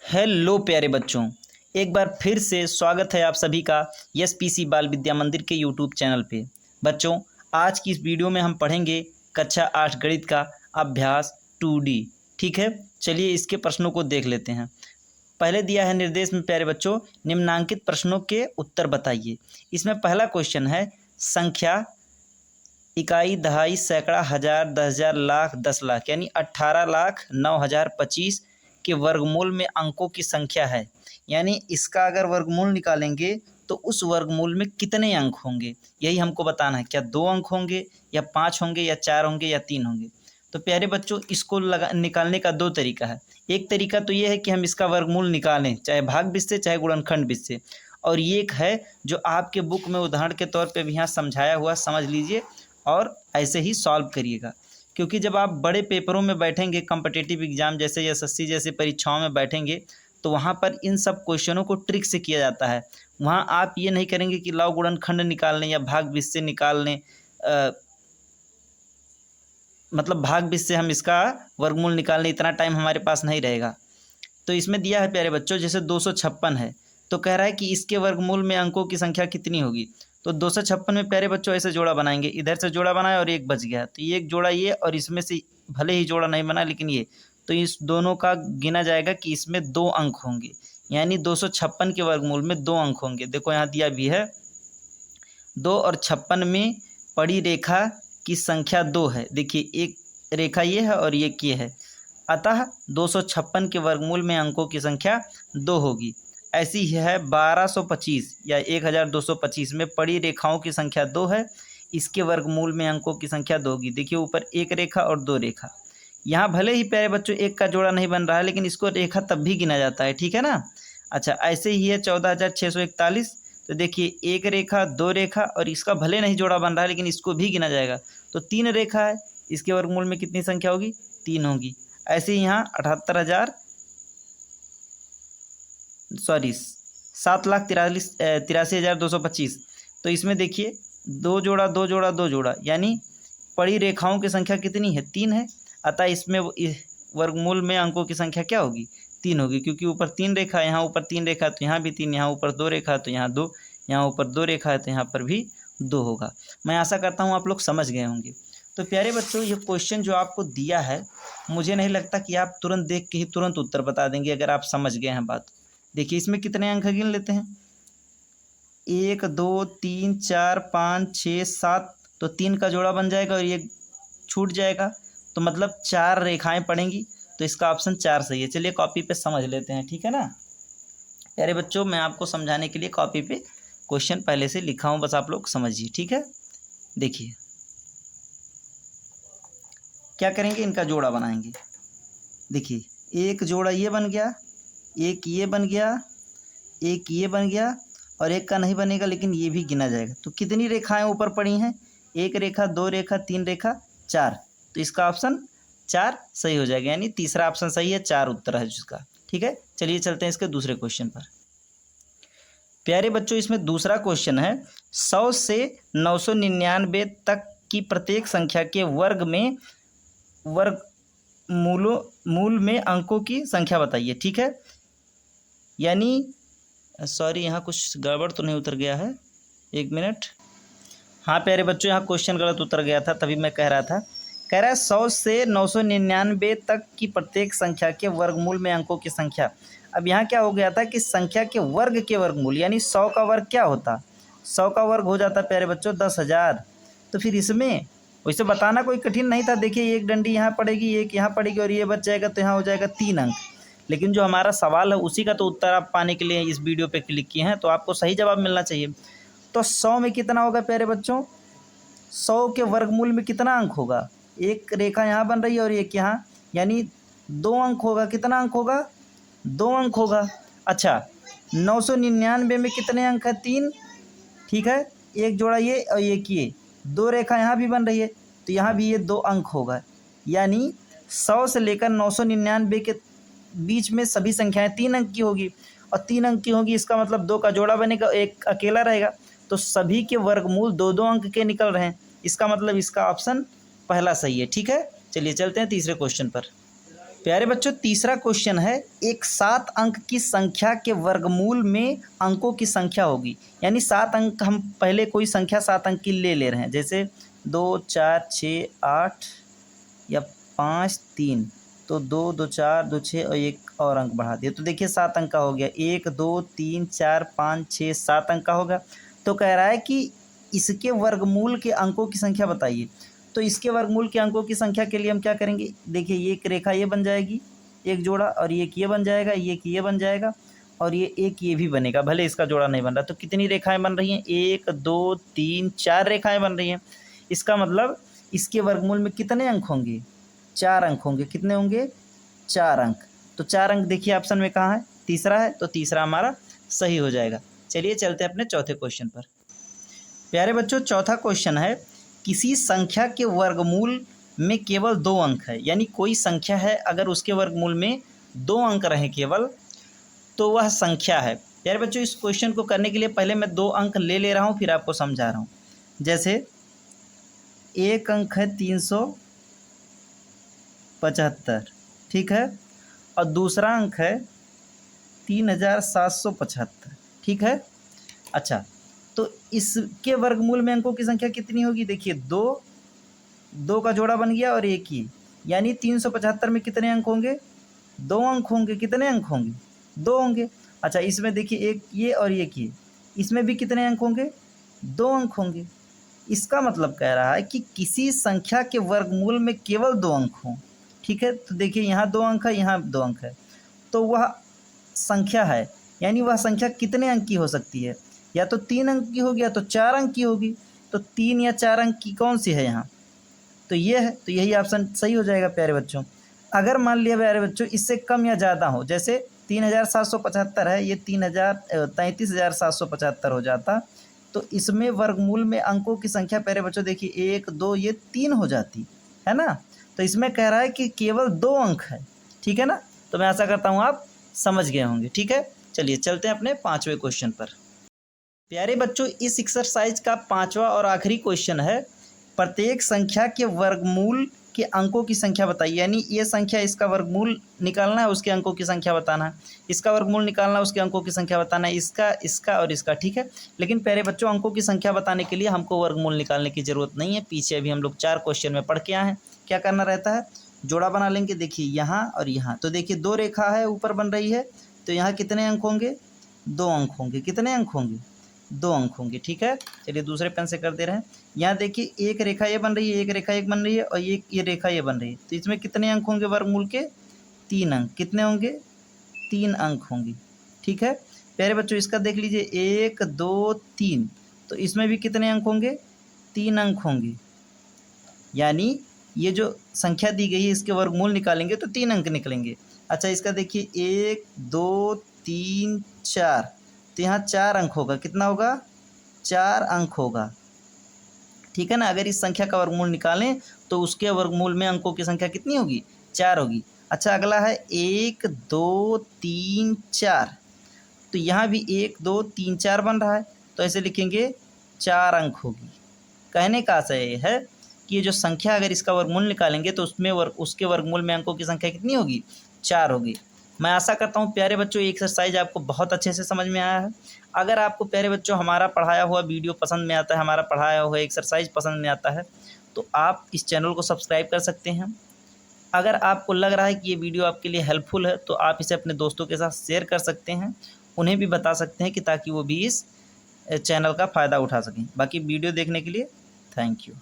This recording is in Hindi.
हेलो प्यारे बच्चों, एक बार फिर से स्वागत है आप सभी का एसपीसी बाल विद्या मंदिर के यूट्यूब चैनल पे। बच्चों, आज की इस वीडियो में हम पढ़ेंगे कक्षा 8 गणित का अभ्यास 2D। ठीक है, चलिए इसके प्रश्नों को देख लेते हैं। पहले दिया है निर्देश में प्यारे बच्चों, निम्नांकित प्रश्नों के उत्तर बताइए। इसमें पहला क्वेश्चन है संख्या इकाई, दहाई, सैकड़ा, हज़ार, 10,000, लाख, 10 लाख यानी 18,09,025 के वर्गमूल में अंकों की संख्या है। यानी इसका अगर वर्गमूल निकालेंगे तो उस वर्गमूल में कितने अंक होंगे, यही हमको बताना है। क्या 2 अंक होंगे या 5 होंगे या 4 होंगे या 3 होंगे। तो प्यारे बच्चों, इसको निकालने का 2 तरीका है। एक तरीका तो ये है कि हम इसका वर्गमूल निकालें, चाहे भागफल से चाहे गुणनखंड से। और ये एक है जो आपके बुक में उदाहरण के तौर पे भी यहाँ समझाया हुआ, समझ लीजिए और ऐसे ही सॉल्व करिएगा। क्योंकि जब आप बड़े पेपरों में बैठेंगे, कॉम्पिटिटिव एग्जाम जैसे एसएससी जैसे परीक्षाओं में बैठेंगे, तो वहाँ पर इन सब क्वेश्चनों को ट्रिक से किया जाता है। वहाँ आप ये नहीं करेंगे कि लव गुणनखंड निकाल लें या भाग बीज से निकाल लें, मतलब भाग बीज से हम इसका वर्गमूल निकाल लें, इतना टाइम हमारे पास नहीं रहेगा। तो इसमें दिया है प्यारे बच्चों, जैसे 256 है तो कह रहा है कि इसके वर्गमूल में अंकों की संख्या कितनी होगी। तो 256 में प्यारे बच्चों ऐसे जोड़ा बनाएंगे, इधर से जोड़ा बनाया और एक बच गया, तो ये एक जोड़ा ये, और इसमें से भले ही जोड़ा नहीं बना लेकिन ये, तो इस दोनों का गिना जाएगा कि इसमें 2 अंक होंगे। यानी 256 के वर्गमूल में 2 अंक होंगे। देखो यहाँ दिया भी है 2 और 56 में पड़ी रेखा की संख्या 2 है। देखिए एक रेखा ये है और एक ये है, अतः 256 के वर्गमूल में अंकों की संख्या 2 होगी। ऐसी ही है 1225 या 1225 में पड़ी रेखाओं की संख्या 2 है, इसके वर्गमूल में अंकों की संख्या 2 होगी। देखिए ऊपर एक रेखा और 2 रेखा, यहाँ भले ही प्यारे बच्चों एक का जोड़ा नहीं बन रहा है लेकिन इसको रेखा तब भी गिना जाता है, ठीक है ना। अच्छा, ऐसे ही है 14,641, तो देखिए एक रेखा 2 रेखा और इसका भले नहीं जोड़ा बन रहा है लेकिन इसको भी गिना जाएगा। तो 3 रेखा है, इसके वर्गमूल में कितनी संख्या होगी, 3 होगी। ऐसे ही यहाँ 7,83,225, तो इसमें देखिए 2 जोड़ा 2 जोड़ा 2 जोड़ा, यानी पड़ी रेखाओं की संख्या कितनी है, 3 है। अतः इसमें वर्गमूल में अंकों की संख्या क्या होगी, 3 होगी, क्योंकि ऊपर 3 रेखा, यहाँ ऊपर 3 रेखा तो यहाँ भी 3, यहाँ ऊपर 2 रेखा तो यहाँ 2, यहाँ ऊपर 2 रेखा है तो यहाँ पर भी 2 होगा। मैं आशा करता हूँ आप लोग समझ गए होंगे। तो प्यारे बच्चों, ये क्वेश्चन जो आपको दिया है, मुझे नहीं लगता कि आप तुरंत देख के ही तुरंत उत्तर बता देंगे अगर आप समझ गए हैं बात। देखिए इसमें कितने अंक गिन लेते हैं, 1 2 3 4 5 6 7, तो 3 का जोड़ा बन जाएगा और ये छूट जाएगा, तो मतलब 4 रेखाएं पड़ेंगी, तो इसका ऑप्शन 4 सही है। चलिए कॉपी पे समझ लेते हैं, ठीक है ना। प्यारे बच्चों, मैं आपको समझाने के लिए कॉपी पे क्वेश्चन पहले से लिखा हूँ, बस आप लोग समझिए, ठीक है। देखिए क्या करेंगे, इनका जोड़ा बनाएंगे। देखिए एक जोड़ा ये बन गया, एक ये बन गया, एक ये बन गया और एक का नहीं बनेगा लेकिन ये भी गिना जाएगा। तो कितनी रेखाएं ऊपर पड़ी हैं, 1 रेखा 2 रेखा 3 रेखा 4, तो इसका ऑप्शन 4 सही हो जाएगा। यानी तीसरा ऑप्शन सही है, 4 उत्तर है जिसका, ठीक है। चलिए चलते हैं इसके दूसरे क्वेश्चन पर। प्यारे बच्चों, इसमें दूसरा क्वेश्चन है 100 से 999 तक की प्रत्येक संख्या के मूल में अंकों की संख्या बताइए, ठीक है। यानी सॉरी, यहाँ कुछ गड़बड़ तो नहीं उतर गया है, 1 मिनट। हाँ प्यारे बच्चों, यहाँ क्वेश्चन गलत उतर गया था, तभी मैं कह रहा था। कह रहा है 100 से 999 तक की प्रत्येक संख्या के वर्गमूल में अंकों की संख्या। अब यहाँ क्या हो गया था कि संख्या के वर्ग के वर्गमूल, यानी 100 का वर्ग क्या होता, 100 का वर्ग हो जाता प्यारे बच्चों 10,000। तो फिर इसमें वैसे बताना कोई कठिन नहीं था। देखिए एक डंडी यहाँ पड़ेगी, एक यहाँ पड़ेगी और ये बच जाएगा, तो यहाँ हो जाएगा 3 अंक। लेकिन जो हमारा सवाल है उसी का तो उत्तर आप पाने के लिए इस वीडियो पे क्लिक किए हैं, तो आपको सही जवाब मिलना चाहिए। तो 100 में कितना होगा प्यारे बच्चों, 100 के वर्गमूल में कितना अंक होगा, एक रेखा यहाँ बन रही है और एक यहाँ, यानी 2 अंक होगा। कितना अंक होगा, 2 अंक होगा। अच्छा, 999 में कितने अंक है, 3, ठीक है। एक जोड़ा ये और एक ये, 2 रेखा यहाँ भी बन रही है तो यहाँ भी ये 2 अंक होगा। यानी 100 से लेकर 999 के बीच में सभी संख्याएं 3 अंक की होगी, और 3 अंक की होगी, इसका मतलब 2 का जोड़ा बनेगा, एक अकेला रहेगा, तो सभी के वर्गमूल 2-2 अंक के निकल रहे हैं। इसका मतलब इसका ऑप्शन पहला सही है, ठीक है। चलिए चलते हैं तीसरे क्वेश्चन पर। प्यारे बच्चों तीसरा क्वेश्चन है, एक 7 अंक की संख्या के वर्गमूल में अंकों की संख्या होगी। यानी 7 अंक, हम पहले कोई संख्या 7 अंक की ले रहे हैं, जैसे 2 4 6 8 या 5 3, तो 2 2 4 2 6 और एक और अंक बढ़ा दिया, तो देखिए 7 अंक का हो गया। 1 2 3 4 5 6 7 अंक का होगा। तो कह रहा है कि इसके वर्गमूल के अंकों की संख्या बताइए। तो इसके वर्गमूल के अंकों की संख्या के लिए हम क्या करेंगे, देखिए ये एक रेखा ये बन जाएगी एक जोड़ा, और ये एक ये बन जाएगा, ये बन जाएगा, और ये एक ये भी बनेगा, भले इसका जोड़ा नहीं बन रहा। तो कितनी रेखाएं बन रही हैं, 1 2 3 4 रेखाएं बन रही हैं। इसका मतलब इसके वर्गमूल में कितने अंक होंगे, 4 अंक होंगे। कितने होंगे, 4 अंक। तो 4 अंक देखिए ऑप्शन में कहाँ है, तीसरा है, तो तीसरा हमारा सही हो जाएगा। चलिए चलते हैं अपने चौथे क्वेश्चन पर। प्यारे बच्चों चौथा क्वेश्चन है, किसी संख्या के वर्गमूल में केवल 2 अंक है। यानी कोई संख्या है, अगर उसके वर्गमूल में 2 अंक रहें केवल, तो वह संख्या है। प्यारे बच्चों इस क्वेश्चन को करने के लिए पहले मैं 2 अंक ले रहा हूँ, फिर आपको समझा रहा हूँ। जैसे एक अंक है 375, ठीक है, और दूसरा अंक है 3775, ठीक है। अच्छा, तो इसके वर्गमूल में अंकों की संख्या कितनी होगी, देखिए 2 का जोड़ा बन गया और एक ही, यानी 375 में कितने अंक होंगे, 2 अंक होंगे। कितने अंक होंगे, 2 होंगे। अच्छा, इसमें देखिए एक ये और एक ये, इसमें भी कितने अंक होंगे, 2 अंक होंगे। इसका मतलब कह रहा है कि किसी संख्या के वर्गमूल में केवल 2 अंक हों, ठीक है। तो देखिए यहाँ 2 अंक है, यहाँ 2 अंक है, तो वह संख्या है। यानी वह संख्या कितने अंक की हो सकती है, या तो 3 अंक की होगी या तो 4 अंक की होगी। तो 3 या 4 अंक की कौन सी है यहाँ, तो ये है, तो यही ऑप्शन सही हो जाएगा प्यारे बच्चों। अगर मान लिया प्यारे बच्चों इससे कम या ज़्यादा हो, जैसे 3775 है, ये 33,775 हो जाता, तो इसमें वर्गमूल में अंकों की संख्या प्यारे बच्चों देखिए 1 2 ये 3 हो जाती है ना। तो इसमें कह रहा है कि केवल 2 अंक है, ठीक है ना। तो मैं आशा करता हूँ आप समझ गए होंगे, ठीक है। चलिए चलते हैं अपने 5वें क्वेश्चन पर। प्यारे बच्चों इस एक्सरसाइज का 5वां और आखिरी क्वेश्चन है, प्रत्येक संख्या के वर्गमूल के अंकों की संख्या बताइए। यानी ये संख्या, इसका वर्गमूल निकालना है, उसके अंकों की संख्या बताना है, इसका वर्गमूल निकालना है, उसके अंकों की संख्या बताना है, इसका और इसका, ठीक है। लेकिन प्यारे बच्चों अंकों की संख्या बताने के लिए हमको वर्गमूल निकालने की ज़रूरत नहीं है। पीछे अभी हम लोग 4 क्वेश्चन में पढ़ के आए हैं, क्या करना रहता है, जोड़ा बना लेंगे। देखिए यहाँ और यहाँ, तो देखिए 2 रेखा है ऊपर बन रही है, तो यहाँ कितने अंक होंगे, 2 अंक होंगे। कितने अंक होंगे, 2 अंक होंगे, ठीक है। चलिए दूसरे पेन से कर दे रहे हैं। यहाँ देखिए एक रेखा ये बन रही है, एक रेखा एक बन रही है, और ये रेखा ये बन रही है, तो इसमें कितने अंक होंगे वर्गमूल के, 3 अंक। कितने होंगे, 3 अंक होंगे, ठीक है। प्यारे बच्चों इसका देख लीजिए 1 2 3, तो इसमें भी कितने अंक होंगे, 3 अंक होंगे। यानी ये जो संख्या दी गई है इसके वर्गमूल निकालेंगे तो 3 अंक निकलेंगे। अच्छा, इसका देखिए 1 2 3 4, तो यहाँ 4 अंक होगा। कितना होगा, 4 अंक होगा, ठीक है ना। अगर इस संख्या का वर्गमूल निकालें तो उसके वर्गमूल में अंकों की संख्या कितनी होगी, 4 होगी। अच्छा, अगला है 1 2 3 4, तो यहाँ भी 1 2 3 4 बन रहा है, तो ऐसे लिखेंगे 4 अंक होगी। कहने का आशय ये है कि ये जो संख्या, अगर इसका वर्गमूल निकालेंगे तो उसके वर्गमूल में अंकों की संख्या कितनी होगी, 4 होगी। मैं आशा करता हूँ प्यारे बच्चों ये एक्सरसाइज आपको बहुत अच्छे से समझ में आया है। अगर आपको प्यारे बच्चों हमारा पढ़ाया हुआ वीडियो पसंद में आता है, हमारा पढ़ाया हुआ एक्सरसाइज पसंद में आता है, तो आप इस चैनल को सब्सक्राइब कर सकते हैं। अगर आपको लग रहा है कि ये वीडियो आपके लिए हेल्पफुल है, तो आप इसे अपने दोस्तों के साथ शेयर कर सकते हैं, उन्हें भी बता सकते हैं, कि ताकि वो भी इस चैनल का फ़ायदा उठा सकें। बाकी वीडियो देखने के लिए थैंक यू।